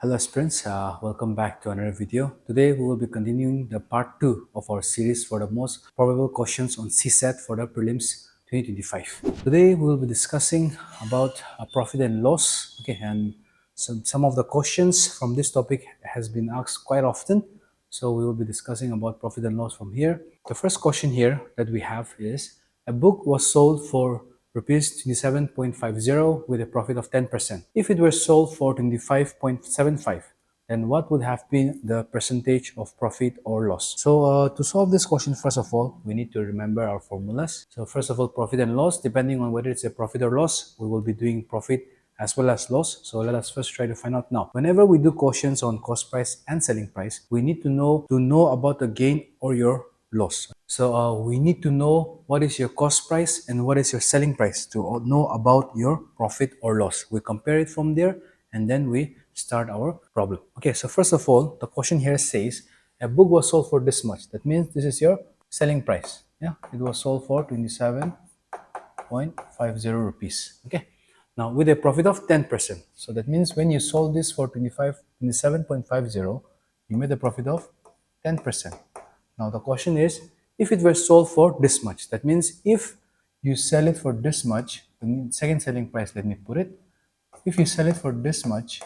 Hello aspirants, welcome back to another video. Today we will be continuing the part 2 of our series for the most probable questions on CSAT for the Prelims 2025. Today we will be discussing about profit and loss. Okay, and some of the questions from this topic has been asked quite often. So we will be discussing about profit and loss from here. The first question here that we have is, a book was sold for rupees 27.50 with a profit of 10%. If it were sold for 25.75, then what would have been the percentage of profit or loss? So to solve this question, first of all, we need to remember our formulas. So first of all, profit and loss, depending on whether it's a profit or loss, we will be doing profit as well as loss. So let us first try to find out now. Whenever we do questions on cost price and selling price, we need to know about the gain or your loss. So we need to know what is your cost price and what is your selling price to know about your profit or loss. We compare it from there and then we start our problem. Okay, so first of all, the question here says a book was sold for this much. That means this is your selling price. Yeah, it was sold for 27.50 rupees. Okay, now with a profit of 10%. So that means when you sold this for 27.50, you made a profit of 10%. Now the question is, if it were sold for this much, that means if you sell it for this much, the second selling price, let me put it, if you sell it for this much,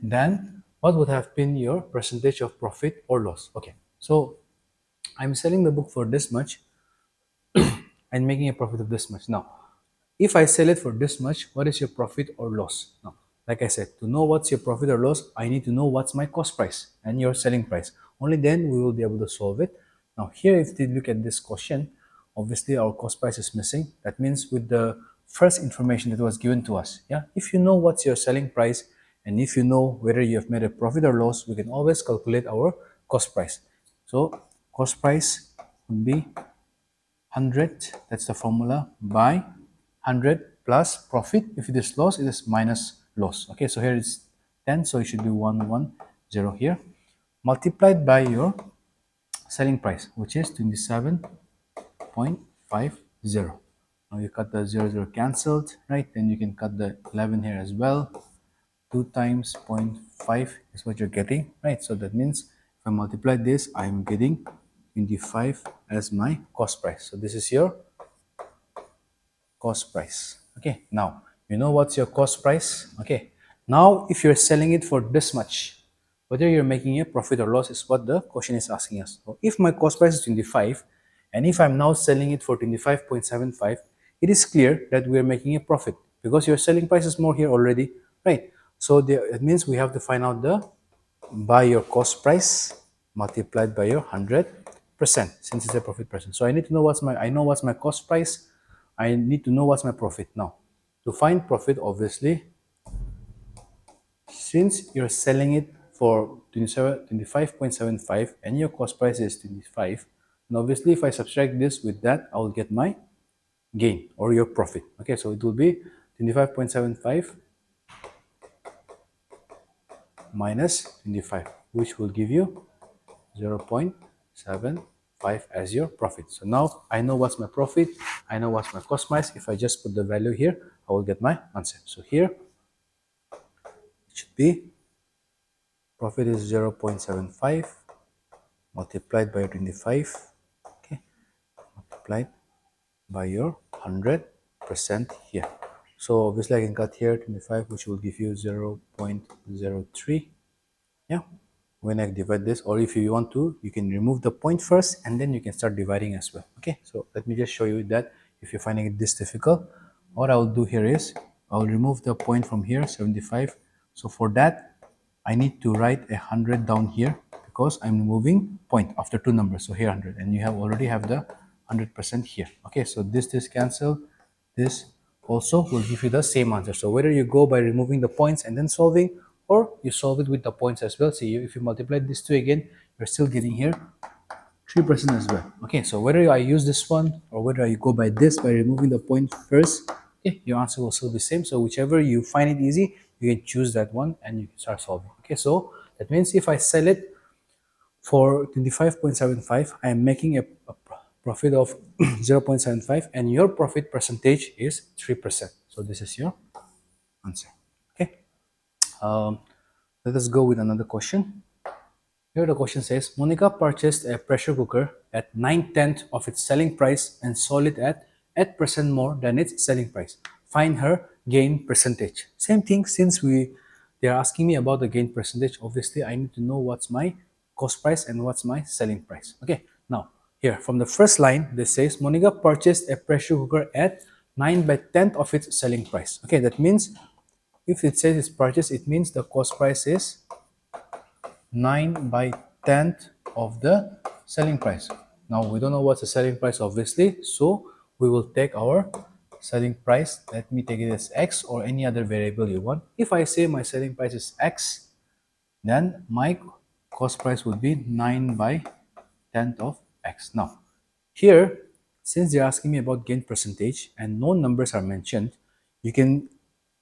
then what would have been your percentage of profit or loss? Okay, so I'm selling the book for this much and making a profit of this much. Now, if I sell it for this much, what is your profit or loss? Now, like I said, to know what's your profit or loss, I need to know what's my cost price and your selling price. Only then we will be able to solve it. Now, here, if you look at this question, obviously our cost price is missing. That means with the first information that was given to us, yeah, if you know what's your selling price and if you know whether you have made a profit or loss, we can always calculate our cost price. So, cost price would be 100, that's the formula, by 100 plus profit. If it is loss, it is minus loss. Okay, so here it's 10, so it should be 110 here, multiplied by your selling price, which is 27.50. Now you cut the 0 cancelled, right? Then you can cut the 11 here as well. 2 times 0.5 is what you're getting, right? So that means if I multiply this, I'm getting 25 as my cost price. So this is your cost price. Okay, now you know what's your cost price. Okay, now if you're selling it for this much, whether you're making a profit or loss is what the question is asking us. So if my cost price is 25 and if I'm now selling it for 25.75, it is clear that we're making a profit because your selling price is more here already, right? So it means we have to find out the by your cost price multiplied by your 100%, since it's a profit percent. So I need to know I know what's my cost price. I need to know what's my profit. Now, to find profit, obviously, since you're selling it for 25.75 and your cost price is 25, and obviously if I subtract this with that, I will get my gain or your profit. Okay, so it will be 25.75 minus 25, which will give you 0.75 as your profit. So now I know what's my profit, I know what's my cost price. If I just put the value here, I will get my answer. So here it should be profit is 0.75 multiplied by 25, okay, multiplied by your 100% here. So obviously I can cut here 25, which will give you 0.03. Yeah, when I divide this, or if you want to, you can remove the point first and then you can start dividing as well. Okay, so let me just show you that if you're finding it this difficult. What I will do here is I'll remove the point from here, 75. So for that, I need to write 100 down here because I'm removing point after two numbers. So here 100, and you already have the 100% here. Okay, so this cancel, this also will give you the same answer. So whether you go by removing the points and then solving, or you solve it with the points as well. See, if you multiply these two again, you're still getting here 3% as well. Okay, so whether I use this one or whether I go by this by removing the point first, okay, your answer will still be same. So whichever you find it easy, you can choose that one and you can start solving. Okay, so that means if I sell it for 25.75, I am making a profit of 0.75 and your profit percentage is 3%. So this is your answer. Okay. Um, Let us go with another question. Here the question says, Monica purchased a pressure cooker at 9/10 of its selling price and sold it at 8% more than its selling price. Find her gain percentage. Same thing, since they are asking me about the gain percentage, obviously I need to know what's my cost price and what's my selling price. Okay, now here from the first line, this says Monica purchased a pressure cooker at 9/10 of its selling price. Okay, that means if it says it's purchased, it means the cost price is 9/10 of the selling price. Now we don't know what's the selling price, obviously, so we will take our selling price. Let me take it as X or any other variable you want. If I say my selling price is X, then my cost price would be 9/10 of X. Now here, since they're asking me about gain percentage and no numbers are mentioned, you can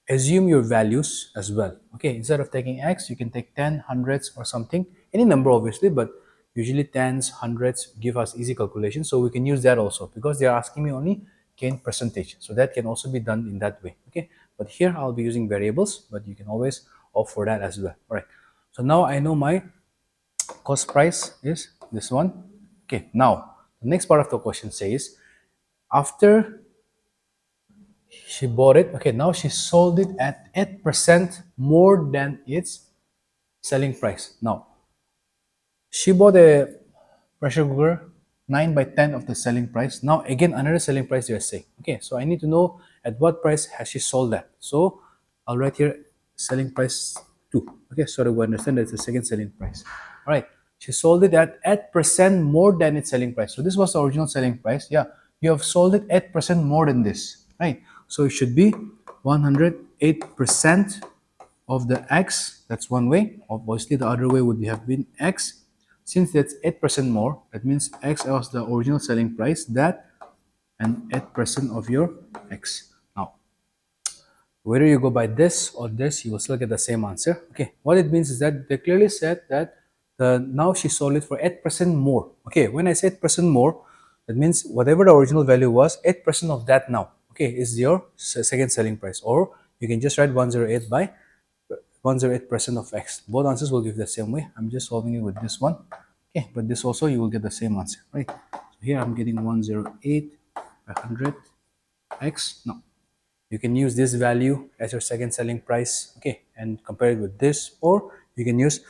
assume your values as well. Okay, instead of taking X, you can take 10, hundreds or something, any number obviously, but usually tens, hundreds give us easy calculation. So we can use that also because they're asking me only gain percentage. So that can also be done in that way. Okay, but here I'll be using variables, but you can always opt for that as well. All right, so now I know my cost price is this one. Okay, now the next part of the question says, after she bought it, okay, now she sold it at 8% more than its selling price. Now she bought a pressure cooker 9/10 of the selling price. Now again another selling price they are saying. Okay, so I need to know at what price has she sold that. So I'll write here selling price 2. Okay, so that we understand that's the second selling price. All right, she sold it at 8% more than its selling price. So this was the original selling price. Yeah, you have sold it 8% more than this, right? So it should be 108% of the X. That's one way. Obviously the other way would have been X. Since that's 8% more, that means X was the original selling price, that and 8% of your X. Now, whether you go by this or this, you will still get the same answer. Okay, what it means is that they clearly said that now she sold it for 8% more. Okay, when I say 8% more, that means whatever the original value was, 8% of that now, okay, is your second selling price. Or you can just write 108 by 108% of X. Both answers will give the same way. I'm just solving it with this one. Okay, but this also you will get the same answer, right? So here I'm getting 108 by 100 X. Now you can use this value as your second selling price, okay, and compare it with this, or you can use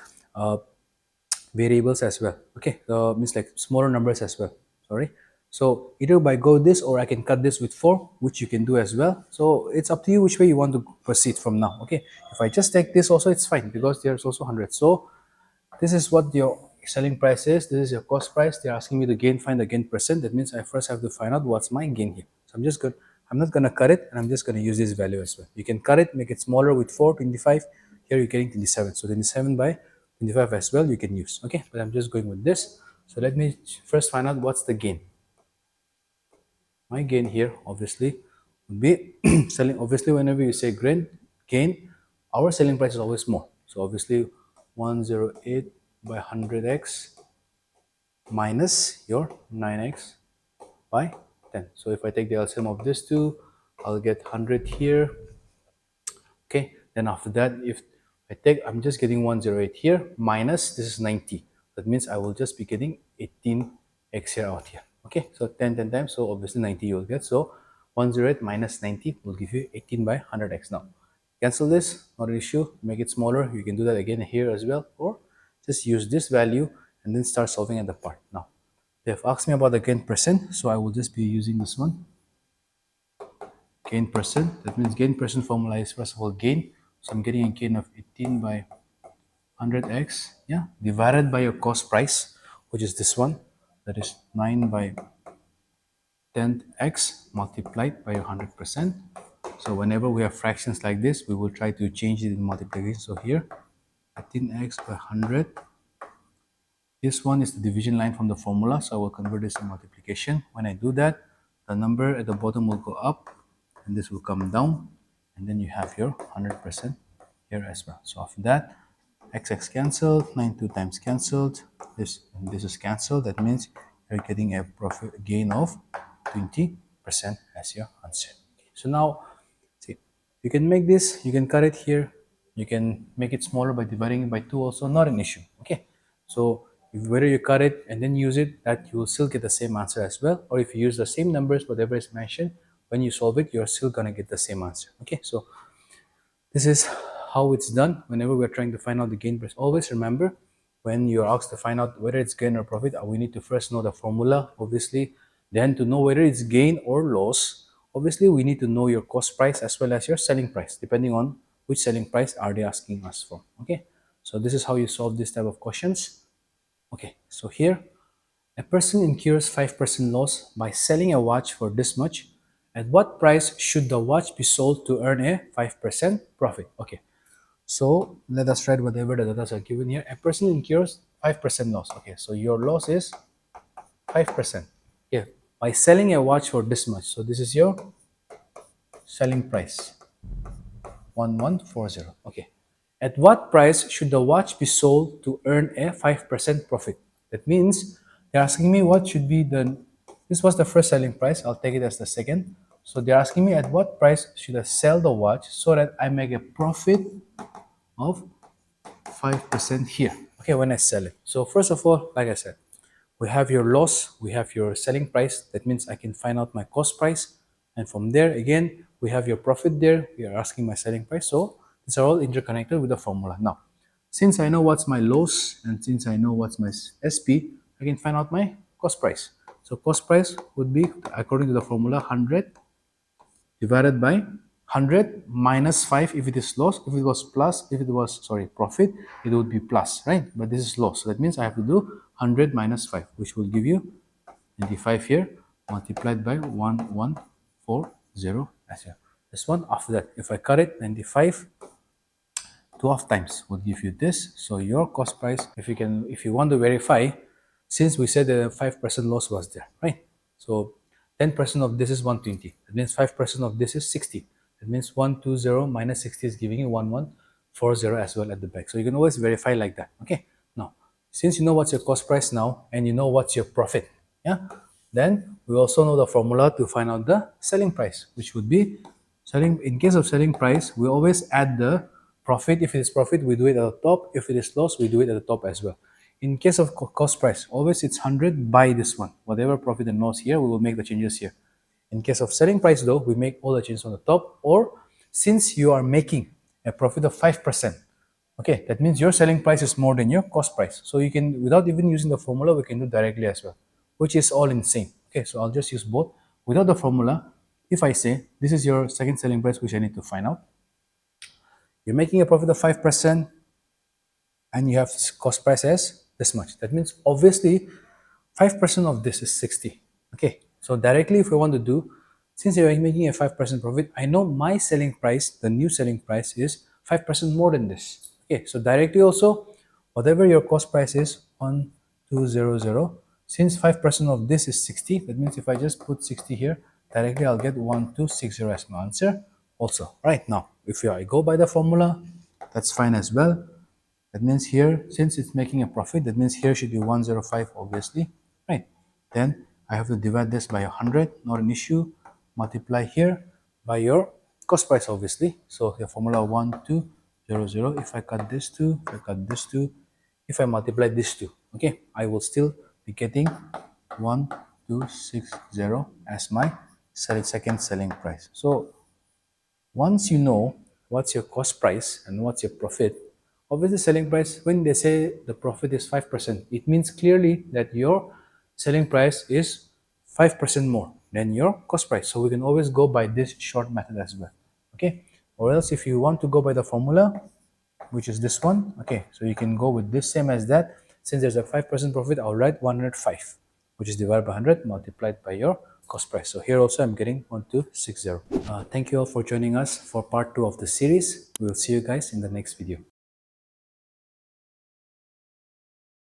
variables as well. Okay, so means like smaller numbers as well. Sorry. So either by go this or I can cut this with 4, which you can do as well. So it's up to you which way you want to proceed from now. Okay, if I just take this also, it's fine because there's also 100. So this is what your selling price is. This is your cost price. They're asking me to find the gain percent. That means I first have to find out what's my gain here. So I'm not gonna cut it, and I'm just gonna use this value as well. You can cut it, make it smaller with 4, 25. Here you're getting 27. So 27 by 25 as well you can use. Okay, but I'm just going with this. So let me first find out what's the gain. My gain here obviously would be selling. Obviously, whenever you say gain, our selling price is always more. So obviously 108 by 100x minus your 9x by 10. So if I take the LCM of this two, I'll get 100 here. Okay, then after that, if I'm just getting 108 here minus this is 90. That means I will just be getting 18x here out here. Okay, so 10 times, so obviously 90 you will get. So 108 minus 90 will give you 18 by 100x. Now cancel this, not an issue. Make it smaller. You can do that again here as well, or just use this value and then start solving at the part. Now they've asked me about the gain percent, so I will just be using this one. Gain percent, that means gain percent formula is first of all gain. So I'm getting a gain of 18 by 100x, yeah, divided by your cost price, which is this one, that is 9 by 10x multiplied by 100%. So whenever we have fractions like this, we will try to change it in multiplication. So here 18x by 100, this one is the division line from the formula, so I will convert this to multiplication. When I do that, the number at the bottom will go up and this will come down, and then you have your 100% here as well. So after that, x cancelled, 92 times cancelled, this and this is cancelled. That means you're getting a profit gain of 20% as your answer. Okay. So now see, you can make this, you can cut it here, You can make it smaller by dividing it by 2 also, not an issue. Okay, so whether you cut it and then use it, that you will still get the same answer as well. Or if you use the same numbers, whatever is mentioned, when you solve it, you're still gonna get the same answer. Okay, so this is how it's done whenever we're trying to find out the gain price. Always remember, when you're asked to find out whether it's gain or profit, we need to first know the formula, obviously. Then to know whether it's gain or loss, obviously we need to know your cost price as well as your selling price, depending on which selling price are they asking us for. Okay, so this is how you solve this type of questions. Okay, so here a person incurs 5% loss by selling a watch for this much. At what price should the watch be sold to earn a 5% profit? Okay, so let us write whatever the data are given here. A person incurs 5% loss. Okay, so your loss is 5%. Yeah, by selling a watch for this much. So this is your selling price, 1140. Okay. At what price should the watch be sold to earn a 5% profit? That means they're asking me what should be the, this was the first selling price, I'll take it as the second. So they're asking me at what price should I sell the watch so that I make a profit of 5% here, okay, when I sell it. So first of all, like I said, we have your loss, we have your selling price. That means I can find out my cost price. And from there, again, we have your profit there. We are asking my selling price. So these are all interconnected with the formula. Now, since I know what's my loss and since I know what's my SP, I can find out my cost price. So cost price would be, according to the formula, 100 divided by 100 minus 5 if it is loss. If it was plus, if it was, sorry, profit, it would be plus, right? But this is loss. So that means I have to do 100 minus 5, which will give you 25 here, multiplied by 1140 as here. This one, after that, if I cut it, 95, 12 times will give you this. So your cost price, if you want to verify, since we said the 5% loss was there, right? So 10% of this is 120. That means 5% of this is 60. That means 120 minus 60 is giving you 1140 as well at the back. So you can always verify like that. Okay. Now, since you know what's your cost price now and you know what's your profit, yeah, then we also know the formula to find out the selling price, which would be selling. In case of selling price, we always add the profit. If it is profit, we do it at the top. If it is loss, we do it at the top as well. In case of cost price, always it's 100 by this one. Whatever profit and loss here, we will make the changes here. In case of selling price though, we make all the changes on the top. Or since you are making a profit of 5%, okay, that means your selling price is more than your cost price. So you can, without even using the formula, we can do directly as well, which is all in same. Okay, so I'll just use both. Without the formula, if I say this is your second selling price, which I need to find out, you're making a profit of 5% and you have cost price as this much. That means obviously 5% of this is 60. Okay, so directly if we want to do, since you're making a 5% profit, I know my selling price, the new selling price is 5% more than this. Okay, so directly also, whatever your cost price is, 1200, since 5% of this is 60, that means if I just put 60 here, directly I'll get 1260 as my answer also. Right now, if I go by the formula, that's fine as well. That means here, since it's making a profit, that means here should be 105, obviously, right? Then I have to divide this by 100, not an issue. Multiply here by your cost price, obviously. So the formula 1200, if I cut this two, if I cut this two, if I multiply this two, okay, I will still be getting 1260 as my second selling price. So once you know what's your cost price and what's your profit, obviously selling price, when they say the profit is 5%, it means clearly that your selling price is 5% more than your cost price. So we can always go by this short method as well. Okay. Or else if you want to go by the formula, which is this one, okay, so you can go with this same as that. Since there's a 5% profit, I'll write 105, which is divided by 100 multiplied by your cost price. So here also I'm getting 1260. Thank you all for joining us for part 2 of the series. We will see you guys in the next video.